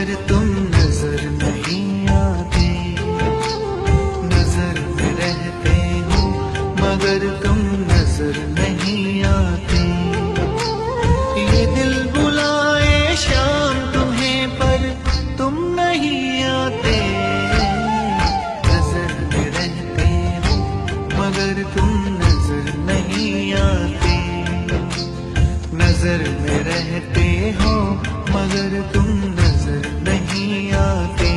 मगर तुम नजर नहीं आते। नजर में रहते हो मगर तुम नजर नहीं आते। ये दिल बुलाए शाम तुम्हें पर तुम नहीं आते। नजर में रहते हो मगर तुम नजर नहीं आते। नजर में रहते हो मगर तुम नजर नहीं आते।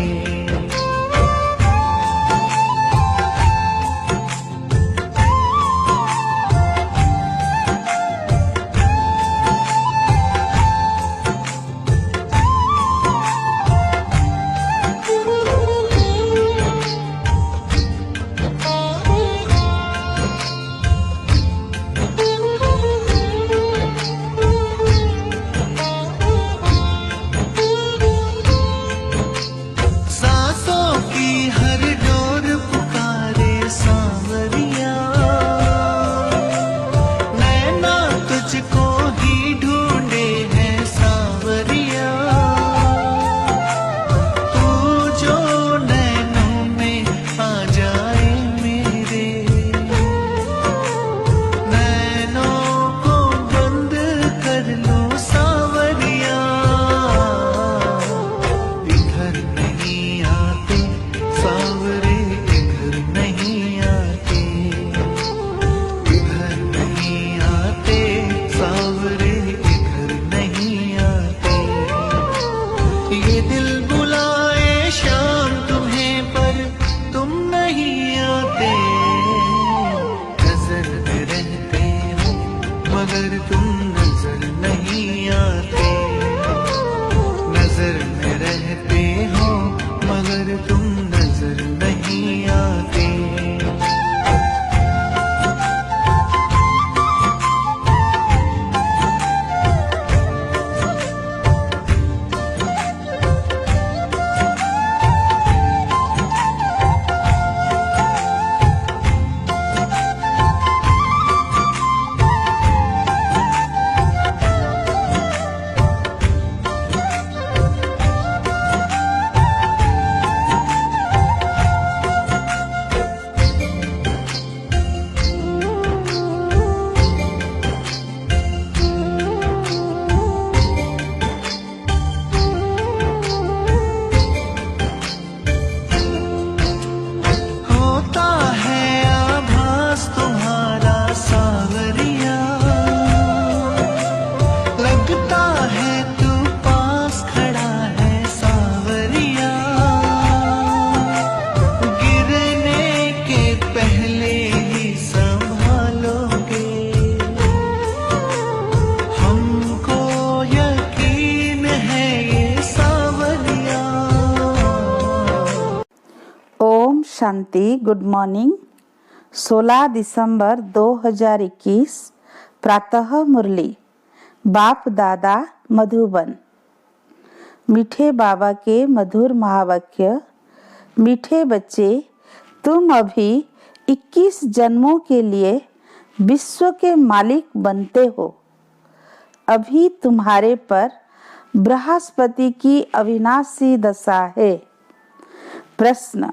मगर तुम नजर नहीं आते। नजर में रहते हो मगर तुम नजर नहीं आते। शांति। Good morning. 16 दिसंबर 2021 प्रातः मुरली। बाप दादा मधुबन। मीठे बाबा के मधुर महावाक्य। मीठे बच्चे, तुम अभी 21 जन्मों के लिए विश्व के मालिक बनते हो। अभी तुम्हारे पर बृहस्पति की अविनाशी दशा है। प्रश्न: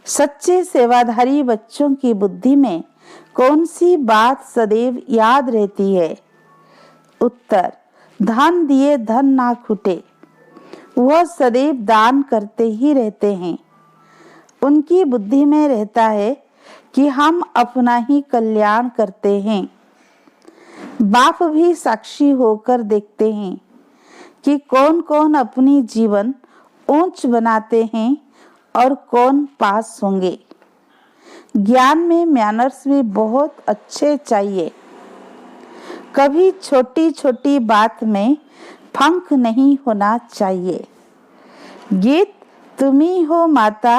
सच्चे सेवाधारी बच्चों की बुद्धि में कौन सी बात सदैव याद रहती है? उत्तर: धन दिए धन ना छूटे। वह सदैव दान करते ही रहते हैं। उनकी बुद्धि में रहता है कि हम अपना ही कल्याण करते हैं। बाप भी साक्षी होकर देखते हैं कि कौन कौन अपनी जीवन ऊंच बनाते हैं और कौन पास होंगे। ज्ञान में मैनर्स भी बहुत अच्छे चाहिए। कभी छोटी छोटी बात में फंक नहीं होना चाहिए। गीत: तुम्ही हो माता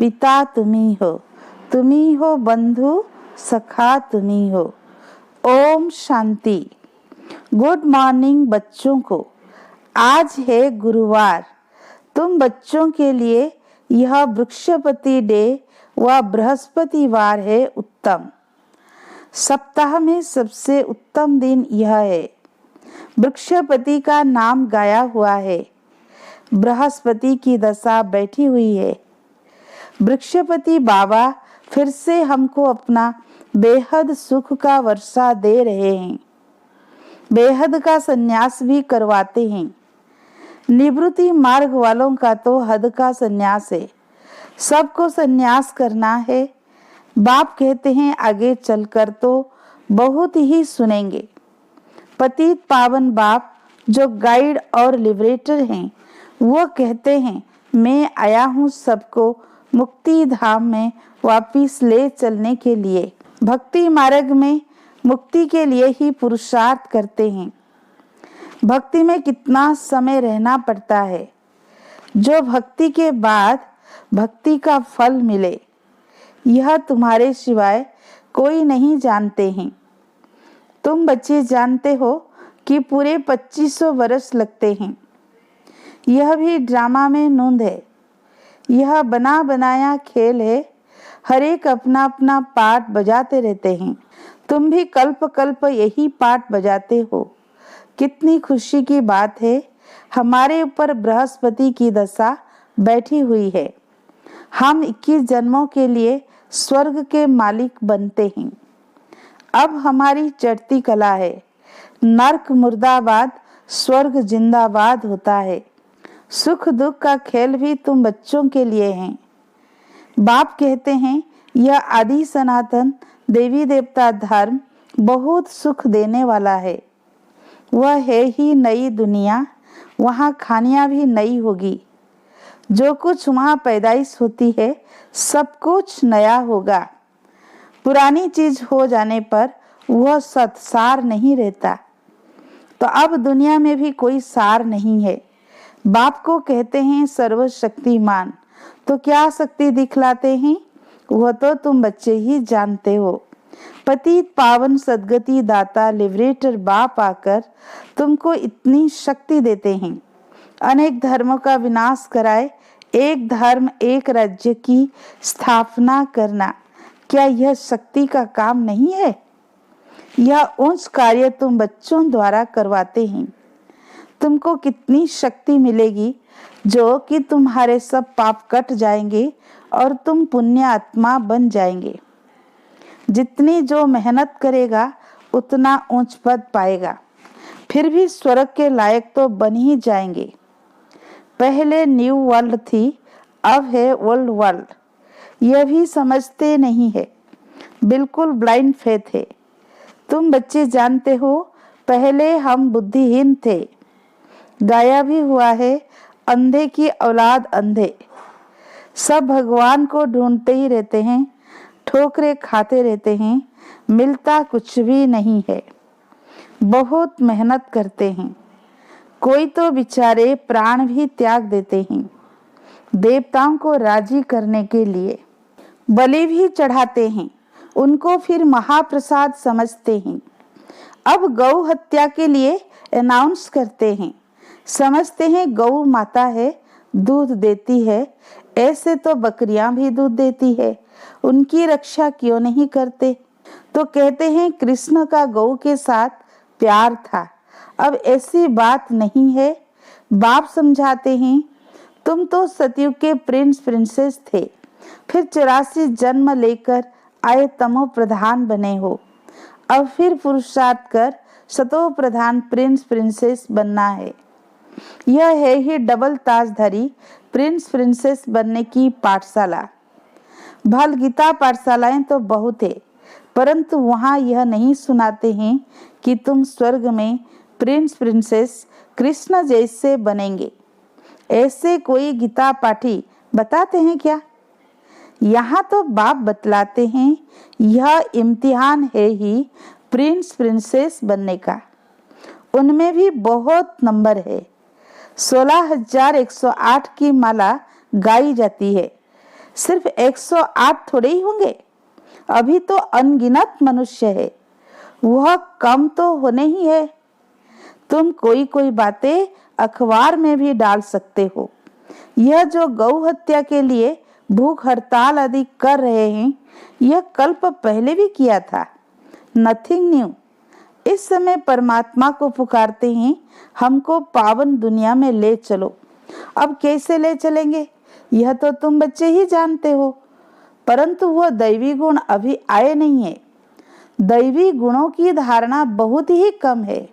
पिता, तुम्ही हो बंधु सखा, तुम्ही हो। ओम शांति। गुड मॉर्निंग बच्चों को। आज है गुरुवार। तुम बच्चों के लिए यह बृहस्पति डे व बृहस्पतिवार है उत्तम। सप्ताह में सबसे उत्तम दिन यह है। बृहस्पति का नाम गाया हुआ है। बृहस्पति की दशा बैठी हुई है। वृक्षपति बाबा फिर से हमको अपना बेहद सुख का वर्षा दे रहे हैं। बेहद का संन्यास भी करवाते हैं। निवृत्ति मार्ग वालों का तो हद का संन्यास है, सबको संन्यास करना है। बाप कहते हैं आगे चलकर तो बहुत ही सुनेंगे। पतित पावन बाप जो गाइड और लिबरेटर हैं, वो कहते हैं मैं आया हूँ सबको मुक्ति धाम में वापिस ले चलने के लिए। भक्ति मार्ग में मुक्ति के लिए ही पुरुषार्थ करते हैं। भक्ति में कितना समय रहना पड़ता है, जो भक्ति के बाद भक्ति का फल मिले, यह तुम्हारे सिवाय कोई नहीं जानते हैं। तुम बच्चे जानते हो कि पूरे 2500 वर्ष लगते हैं। यह भी ड्रामा में नूंद है। यह बना बनाया खेल है। हर एक अपना अपना पार्ट बजाते रहते हैं। तुम भी कल्प कल्प यही पार्ट बजाते हो। कितनी खुशी की बात है, हमारे ऊपर बृहस्पति की दशा बैठी हुई है। हम 21 जन्मों के लिए स्वर्ग के मालिक बनते हैं। अब हमारी चढ़ती कला है। नर्क मुर्दाबाद, स्वर्ग जिंदाबाद होता है। सुख दुख का खेल भी तुम बच्चों के लिए है। बाप कहते हैं यह आदि सनातन देवी देवता धर्म बहुत सुख देने वाला है। वह है ही नई दुनिया, वहाँ खानियाँ भी नई होगी। जो कुछ वहाँ पैदाइश होती है सब कुछ नया होगा। पुरानी चीज हो जाने पर वह सत्सार नहीं रहता। तो अब दुनिया में भी कोई सार नहीं है। बाप को कहते हैं सर्वशक्तिमान, तो क्या शक्ति दिखलाते हैं वह तो तुम बच्चे ही जानते हो। पतित पावन सदगति दाता लिबरेटर बाप आकर तुमको इतनी शक्ति देते हैं। अनेक धर्मों का विनाश कराए एक धर्म एक राज्य की स्थापना करना, क्या यह शक्ति का काम नहीं है? यह उच्च कार्य तुम बच्चों द्वारा करवाते हैं। तुमको कितनी शक्ति मिलेगी जो कि तुम्हारे सब पाप कट जाएंगे और तुम पुण्य आत्मा बन जाएंगे। जितनी जो मेहनत करेगा उतना ऊंच पद पाएगा। फिर भी स्वर्ग के लायक तो बन ही जाएंगे। पहले न्यू वर्ल्ड थी, अब है ओल्ड वर्ल्ड। यह भी समझते नहीं है। बिल्कुल ब्लाइंड फेथ है। तुम बच्चे जानते हो पहले हम बुद्धिहीन थे। गाया भी हुआ है अंधे की औलाद अंधे। सब भगवान को ढूंढते ही रहते हैं, ठोकरे खाते रहते हैं, मिलता कुछ भी नहीं है। बहुत मेहनत करते हैं। कोई तो बेचारे प्राण भी त्याग देते हैं देवताओं को राजी करने के लिए। बलि भी चढ़ाते हैं, उनको फिर महाप्रसाद समझते हैं। अब गौ हत्या के लिए अनाउंस करते हैं। समझते हैं गौ माता है, दूध देती है। ऐसे तो बकरियां भी दूध देती है, उनकी रक्षा क्यों नहीं करते? तो कहते हैं कृष्ण का गौ के साथ प्यार था। अब ऐसी बात नहीं है। बाप समझाते हैं तुम तो सतयुग के प्रिंस प्रिंसेस थे, फिर 84 जन्म लेकर आए तमो प्रधान बने हो। अब फिर पुरुषार्थ कर सतो प्रधान प्रिंस प्रिंसेस बनना है। यह है ही डबल ताजधारी प्रिंस प्रिंसेस बनने की पाठशाला। भल गीता पाठशालाएं तो बहुत है, परंतु वहाँ यह नहीं सुनाते हैं कि तुम स्वर्ग में प्रिंस प्रिंसेस कृष्ण जैसे बनेंगे। ऐसे कोई गीता पाठी बताते हैं क्या? यहाँ तो बाप बतलाते हैं यह इम्तिहान है ही प्रिंस प्रिंसेस बनने का। उनमें भी बहुत नंबर है। 16,108 की माला गाई जाती है। सिर्फ 108 थोड़े ही होंगे। अभी तो अनगिनत मनुष्य है, वह कम तो होने ही है। तुम कोई कोई बातें अखबार में भी डाल सकते हो। यह जो गौ हत्या के लिए भूख हड़ताल आदि कर रहे हैं, यह कल्प पहले भी किया था। Nothing new. इस समय परमात्मा को पुकारते हैं हमको पावन दुनिया में ले चलो। अब कैसे ले चलेंगे यह तो तुम बच्चे ही जानते हो, परंतु वह दैवी गुण अभी आए नहीं है। दैवी गुणों की धारणा बहुत ही कम है।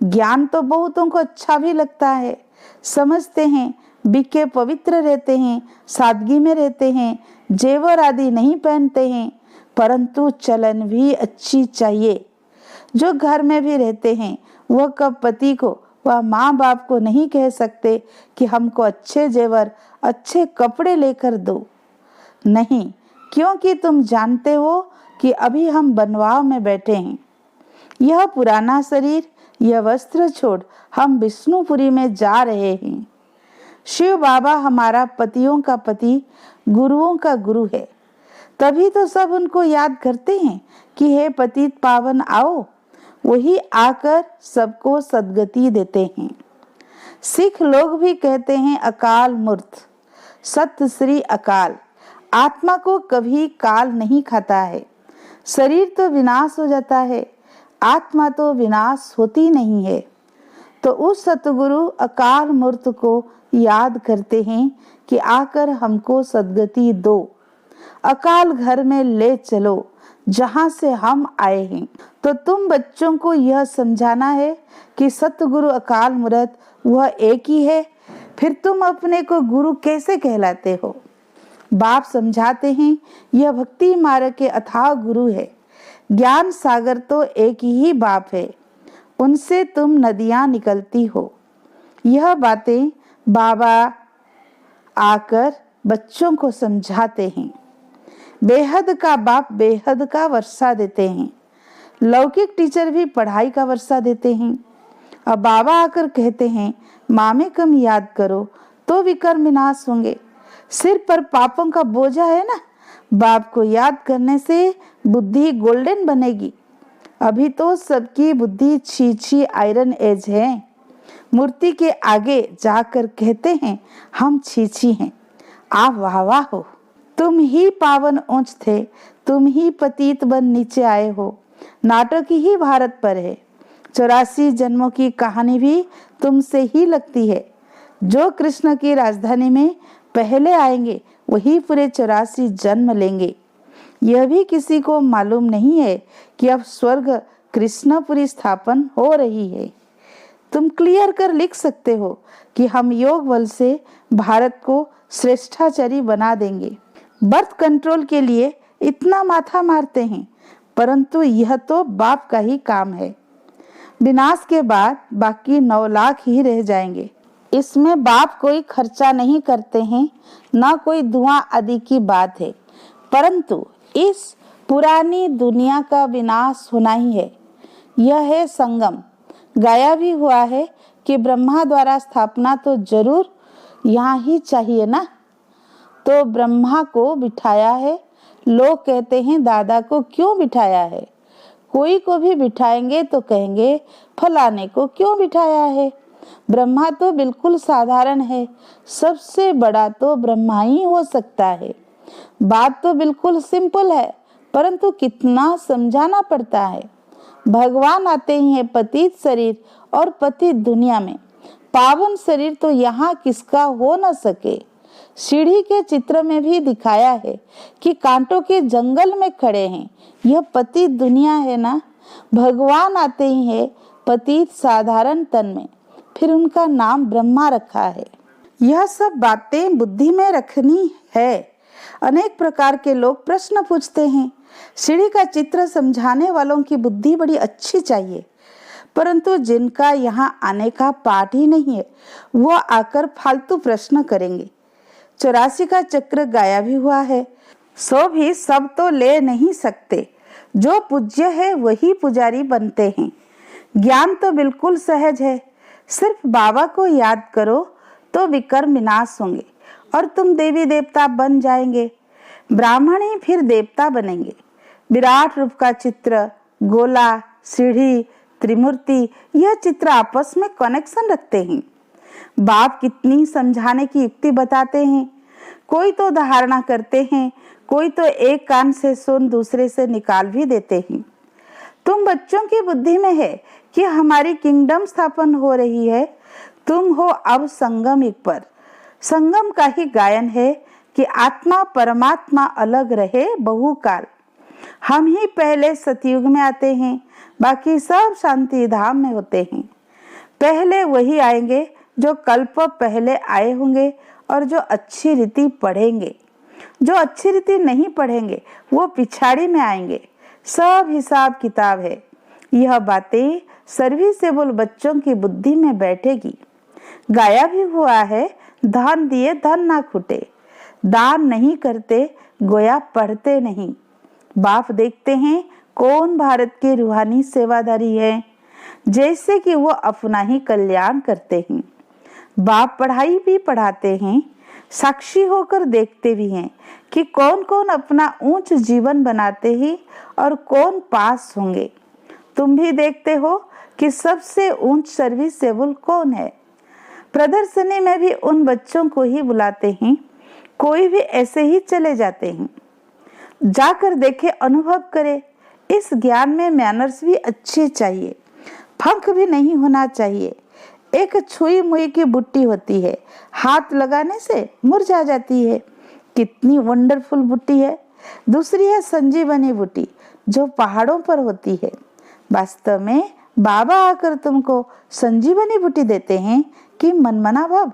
ज्ञान तो बहुतों को अच्छा भी लगता है, समझते हैं, बिके पवित्र रहते हैं, सादगी में रहते हैं, जेवर आदि नहीं पहनते हैं, परंतु चलन भी अच्छी चाहिए। जो घर में भी रहते हैं वह कब पति को वह माँ बाप को नहीं कह सकते कि हमको अच्छे जेवर अच्छे कपड़े लेकर दो। नहीं, क्योंकि तुम जानते हो कि अभी हम बनवाव में बैठे हैं। यह पुराना शरीर, यह वस्त्र छोड़ हम विष्णुपुरी में जा रहे हैं। शिव बाबा हमारा पतियों का पति, गुरुओं का गुरु है। तभी तो सब उनको याद करते हैं कि हे पतित पावन आओ। वही आकर सबको सद्गति देते हैं। सिख लोग भी कहते हैं अकाल मूर्त, सत्य श्री अकाल। आत्मा को कभी काल नहीं खाता है। शरीर तो विनाश हो जाता है, आत्मा तो विनाश होती नहीं है। तो उस सतगुरु अकाल मूर्त को याद करते हैं कि आकर हमको सद्गति दो, अकाल घर में ले चलो जहां से हम आए हैं। तो तुम बच्चों को यह समझाना है कि सतगुरु अकाल मूर्त वह एक ही है, फिर तुम अपने को गुरु कैसे कहलाते हो। बाप समझाते हैं यह भक्ति मार्ग के अथाह गुरु है। ज्ञान सागर तो एक ही बाप है, उनसे तुम नदियां निकलती हो। यह बातें बाबा आकर बच्चों को समझाते हैं। बेहद का बाप बेहद का वर्षा देते हैं। लौकिक टीचर भी पढ़ाई का वर्षा देते हैं। अब बाबा आकर कहते हैं मामे कम याद करो तो विकर्म विनाश होंगे। सिर पर पापों का बोझा है ना, बाप को याद करने से बुद्धि गोल्डन बनेगी। अभी तो सबकी बुद्धि छी आयरन एज है। मूर्ति के आगे जाकर कहते हैं हम छी हैं। आप वाह वाह हो, तुम ही पावन ऊंच थे, तुम ही पतित बन नीचे आए हो। नाटक ही भारत पर है। 84 जन्मों की कहानी भी तुमसे ही लगती है। जो कृष्ण की राजधानी में पहले आएंगे वही पूरे 84 जन्म लेंगे। यह भी किसी को मालूम नहीं है कि अब स्वर्ग कृष्णपुरी स्थापन हो रही है। तुम क्लियर कर लिख सकते हो कि हम योग बल से भारत को श्रेष्ठाचारी बना देंगे। बर्थ कंट्रोल के लिए इतना माथा मारते हैं, परंतु यह तो बाप का ही काम है। विनाश के बाद बाकी 9 लाख ही रह जाएंगे। इसमें बाप कोई खर्चा नहीं करते हैं, ना कोई धुआं आदि की बात है, परंतु इस पुरानी दुनिया का विनाश होना ही है। यह है संगम। गाया भी हुआ है कि ब्रह्मा द्वारा स्थापना तो जरूर यहाँ ही चाहिए ना, तो ब्रह्मा को बिठाया है। लोग कहते हैं दादा को क्यों बिठाया है। कोई को भी बिठाएंगे तो कहेंगे फलाने को क्यों बिठाया है। ब्रह्मा तो बिल्कुल साधारण है, सबसे बड़ा तो ब्रह्मा ही हो सकता है। बात तो बिल्कुल सिंपल है, परंतु कितना समझाना पड़ता है। भगवान आते ही है पतित शरीर और पतित दुनिया में। पावन शरीर तो यहाँ किसका हो न सके। सीढ़ी के चित्र में भी दिखाया है कि कांटों के जंगल में खड़े हैं। यह पतित दुनिया है ना। भगवान आते ही है पतित साधारण तन में, फिर उनका नाम ब्रह्मा रखा है। यह सब बातें बुद्धि में रखनी है। अनेक प्रकार के लोग प्रश्न पूछते हैं। सीढ़ी का चित्र समझाने वालों की बुद्धि बड़ी अच्छी चाहिए, परंतु जिनका यहाँ आने का पाठ ही नहीं है वो आकर फालतू प्रश्न करेंगे। 84 का चक्र गाया भी हुआ है। सो भी सब तो ले नहीं सकते। जो पूज्य है वही पुजारी बनते हैं। ज्ञान तो बिल्कुल सहज है। सिर्फ बाबा को याद करो तो विकर्म विनाश होंगे और तुम देवी देवता बन जाएंगे। ब्राह्मण ही फिर देवता बनेंगे। विराट रूप का चित्र, गोला, सीढ़ी, त्रिमूर्ति, यह चित्र आपस में कनेक्शन रखते हैं। बाप कितनी समझाने की युक्ति बताते हैं। कोई तो धारणा करते हैं, कोई तो एक कान से सुन दूसरे से निकाल भी देते हैं। तुम बच्चों की बुद्धि में है कि हमारी किंगडम स्थापन हो रही है। तुम हो अब संगम युग पर, संगम का ही गायन है कि आत्मा परमात्मा अलग रहे बहुकाल। हम ही पहले सतयुग में आते हैं, बाकी सब शांति धाम में होते हैं। पहले वही आएंगे जो कल्प पहले आए होंगे और जो अच्छी रीति पढ़ेंगे। जो अच्छी रीति नहीं पढ़ेंगे वो पिछाड़ी में आएंगे। सब हिसाब किताब है। यह बातें सर्विसेबल बच्चों की बुद्धि में बैठेगी। गाया भी हुआ है, दान दिए धन ना खुटे। दान नहीं करते गोया पढ़ते नहीं। बाप देखते हैं कौन भारत के रूहानी सेवादारी है, जैसे कि वो अपना ही कल्याण करते हैं। बाप पढ़ाई भी पढ़ाते हैं, साक्षी होकर देखते भी हैं कि कौन कौन अपना ऊंच जीवन बनाते हैं और कौन पास होंगे। तुम भी देखते हो कि सबसे ऊंच सर्विसेबल कौन है। प्रदर्शनी में भी उन बच्चों को ही बुलाते हैं, कोई भी ऐसे ही चले जाते हैं। जाकर देखे, अनुभव करे। इस ज्ञान में मैनर्स भी अच्छे चाहिए, फंक भी नहीं होना चाहिए। एक छुई मुई की बुट्टी होती है, हाथ लगाने से मुरझा जाती है, कितनी वंडरफुल बुट्टी है। दूसरी है संजीवनी बुट्टी, जो पहाड़ों पर होती है। वास्तव में बाबा आकर तुमको संजीवनी बुट्टी देते हैं कि मनमना भाव।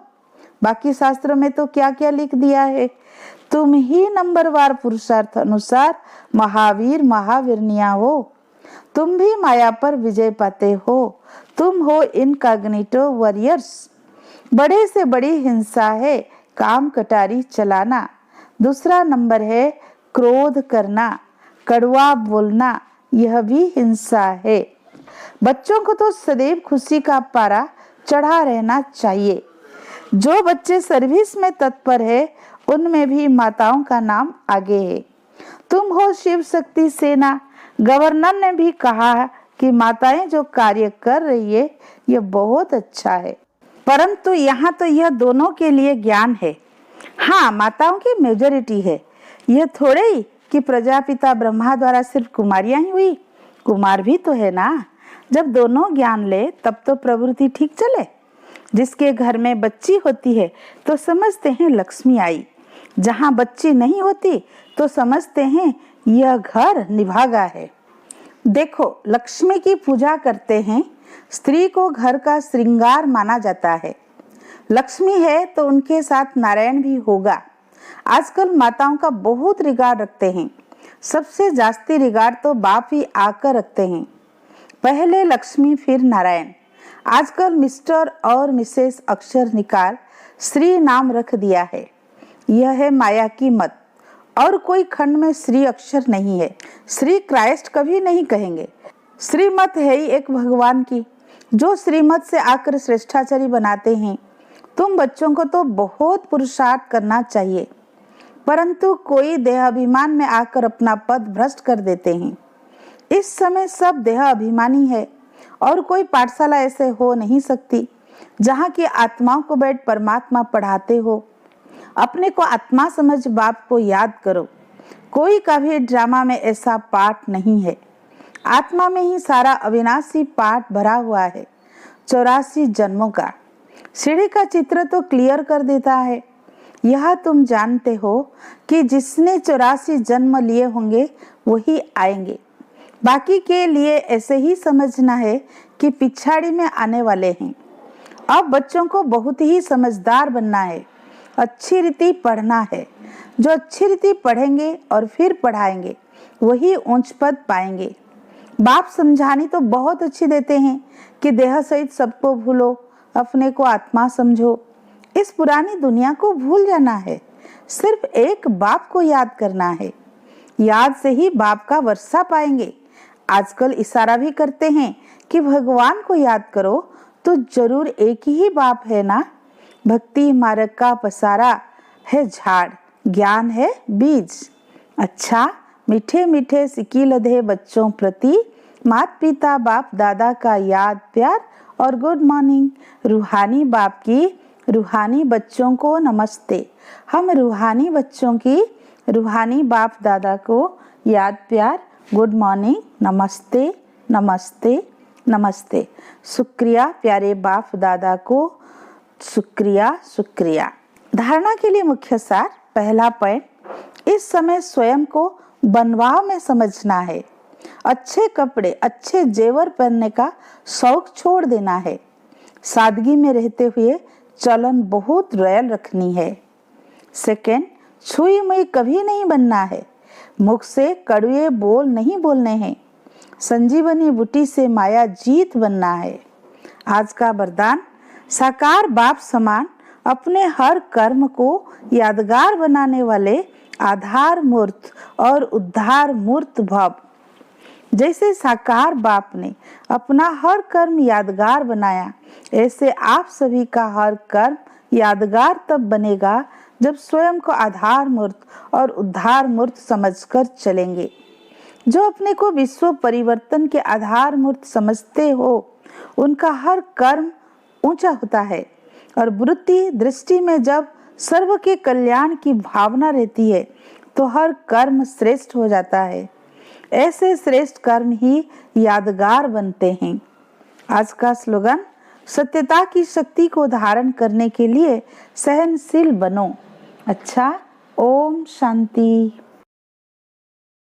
बाकी शास्त्र में तो क्या क्या लिख दिया है, तुम ही नंबरवार पुरुषार्थ अनुसार महावीर महावीरनिया हो। तुम भी माया पर विजय पाते हो। तुम हो इनकॉग्निटो वॉरियर्स। बड़े से बड़ी हिंसा है काम कटारी चलाना। दूसरा नंबर है क्रोध करना, कड़वा बोलना, यह भी हिंसा है। बच्चों को तो सदैव खुशी का पारा चढ़ा रहना चाहिए। जो बच्चे सर्विस में तत्पर है उनमें भी माताओं का नाम आगे है। तुम हो शिव शक्ति सेना। गवर्नर ने भी कहा कि माताएं जो कार्य कर रही है ये बहुत अच्छा है, परंतु यहाँ तो यह दोनों के लिए ज्ञान है। हाँ, माताओं की मेजोरिटी है। यह थोड़े ही कि प्रजापिता ब्रह्मा द्वारा सिर्फ कुमारियां ही हुई, कुमार भी तो है ना। जब दोनों ज्ञान ले तब तो प्रवृत्ति ठीक चले। जिसके घर में बच्ची होती है तो समझते हैं लक्ष्मी आई, जहाँ बच्ची नहीं होती तो समझते हैं यह घर निभागा है। देखो, लक्ष्मी की पूजा करते हैं। स्त्री को घर का श्रृंगार माना जाता है। लक्ष्मी है तो उनके साथ नारायण भी होगा। आजकल माताओं का बहुत रिगार्ड रखते हैं। सबसे जास्ती रिगार्ड तो बाप ही आकर रखते हैं। पहले लक्ष्मी फिर नारायण। आजकल मिस्टर और मिसेस अक्षर निकाल श्री नाम रख दिया है। यह है माया की मत। और कोई खंड में श्री अक्षर नहीं है। श्री क्राइस्ट कभी नहीं कहेंगे। श्रीमत है ही एक भगवान की, जो श्रीमत से आकर श्रेष्ठाचारी बनाते हैं। तुम बच्चों को तो बहुत पुरुषार्थ करना चाहिए, परंतु कोई देहाभिमान में आकर अपना पद भ्रष्ट कर देते हैं। इस समय सब देह अभिमानी है और कोई पाठशाला ऐसे हो नहीं सकती जहाँ की आत्माओं को बैठ परमात्मा पढ़ाते हो। अपने को आत्मा समझ बाप को याद करो। कोई का भी ड्रामा में ऐसा पाठ नहीं है। आत्मा में ही सारा अविनाशी पाठ भरा हुआ है, 84 जन्मों का। सीढ़ी का चित्र तो क्लियर कर देता है। यह तुम जानते हो कि जिसने 84 जन्म लिए होंगे वही आएंगे। बाकी के लिए ऐसे ही समझना है कि पिछाड़ी में आने वाले हैं। अब बच्चों को बहुत ही समझदार बनना है, अच्छी रीति पढ़ना है। जो अच्छी रीति पढ़ेंगे और फिर पढ़ाएंगे वही ऊंच पद पाएंगे। बाप समझानी तो बहुत अच्छी देते हैं कि देह सहित सबको भूलो, अपने को आत्मा समझो। इस पुरानी दुनिया को भूल जाना है, सिर्फ एक बाप को याद करना है। याद से ही बाप का वर्षा पाएंगे। आजकल इशारा भी करते हैं कि भगवान को याद करो, तो जरूर एक ही बाप है ना। भक्ति मार्ग का पसारा है झाड़, ज्ञान है बीज। अच्छा, मीठे मीठे सिकी लधे बच्चों प्रति माता पिता बाप दादा का याद प्यार और गुड मॉर्निंग। रूहानी बाप की रूहानी बच्चों को नमस्ते। हम रूहानी बच्चों की रूहानी बाप दादा को याद प्यार, गुड मॉर्निंग, नमस्ते नमस्ते नमस्ते। शुक्रिया प्यारे बाप दादा को, शुक्रिया शुक्रिया। धारणा के लिए मुख्य सार, पहला पॉइंट, इस समय स्वयं को बनवाव में समझना है। अच्छे कपड़े, अच्छे जेवर पहनने का शौक छोड़ देना है। सादगी में रहते हुए चलन बहुत रॉयल रखनी है। सेकेंड, छुई मुई कभी नहीं बनना है। मुख से कड़वे बोल नहीं बोलने हैं। संजीवनी बूटी से माया जीत बनना है। आज का वरदान, साकार बाप समान अपने हर कर्म को यादगार बनाने वाले आधार मूर्त और उद्धार मूर्त भव। जैसे साकार बाप ने अपना हर कर्म यादगार बनाया, ऐसे आप सभी का हर कर्म यादगार तब बनेगा जब स्वयं को आधार मूर्त और उद्धार मूर्त समझकर चलेंगे। जो अपने को विश्व परिवर्तन के आधार मूर्त समझते हो, उनका हर कर्म ऊंचा होता है और वृत्ति दृष्टि में जब सर्व के कल्याण की भावना रहती है तो हर कर्म श्रेष्ठ हो जाता है। ऐसे श्रेष्ठ कर्म ही यादगार बनते हैं। आज का स्लोगन, सत्यता की शक्ति को धारण करने के लिए सहनशील बनो। अच्छा, ओम शांति।